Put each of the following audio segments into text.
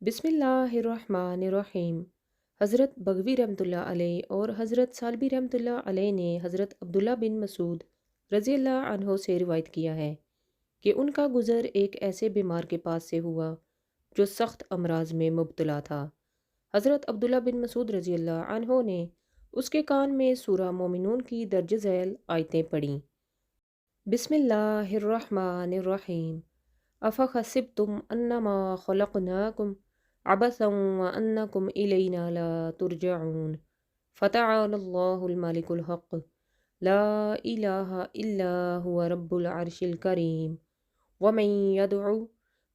بسم اللہ الرحمن الرحیم۔ حضرت بغوی رحمۃ اللہ علیہ اور حضرت سالبی رحمۃ اللہ علیہ نے حضرت عبداللہ بن مسعود رضی اللہ عنہ سے روایت کیا ہے کہ ان کا گزر ایک ایسے بیمار کے پاس سے ہوا جو سخت امراض میں مبتلا تھا۔ حضرت عبداللہ بن مسعود رضی اللہ عنہ نے اس کے کان میں سورہ مومنون کی درج ذیل آیتیں پڑھیں۔ بسم اللہ الرحمن الرحیم۔ افحسبتم انما خلقناکم عبثا وانکم الینا لا ترجعون فتعالى اللہ الملک الحق لا الہ الا هو رب العرش الکریم ومن يدعو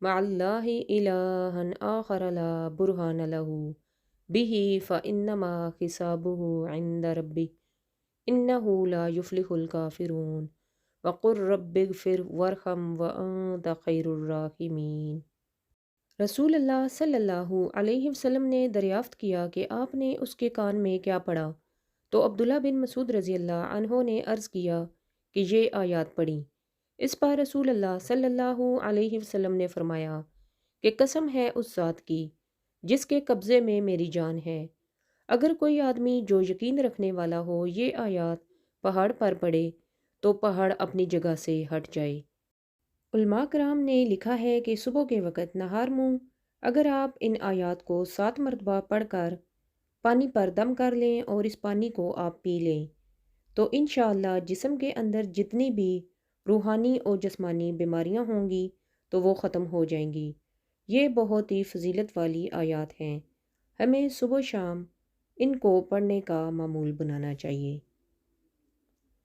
مع اللہ الہا آخر لا برہان له به فانما حسابه عند ربه انہ لا یفلح الکافرون وقل رب اغفر وارحم وانت خیر الراحمین۔ رسول اللہ صلی اللہ علیہ وسلم نے دریافت کیا کہ آپ نے اس کے کان میں کیا پڑھا، تو عبداللہ بن مسعود رضی اللہ عنہ نے عرض کیا کہ یہ آیات پڑھیں۔ اس پر رسول اللہ صلی اللہ علیہ وسلم نے فرمایا کہ قسم ہے اس ذات کی جس کے قبضے میں میری جان ہے، اگر کوئی آدمی جو یقین رکھنے والا ہو یہ آیات پہاڑ پر پڑھے تو پہاڑ اپنی جگہ سے ہٹ جائے۔ علماء کرام نے لکھا ہے کہ صبح کے وقت نہار منہ اگر آپ ان آیات کو 7 مرتبہ پڑھ کر پانی پر دم کر لیں اور اس پانی کو آپ پی لیں تو انشاءاللہ جسم کے اندر جتنی بھی روحانی اور جسمانی بیماریاں ہوں گی تو وہ ختم ہو جائیں گی۔ یہ بہت ہی فضیلت والی آیات ہیں، ہمیں صبح و شام ان کو پڑھنے کا معمول بنانا چاہیے۔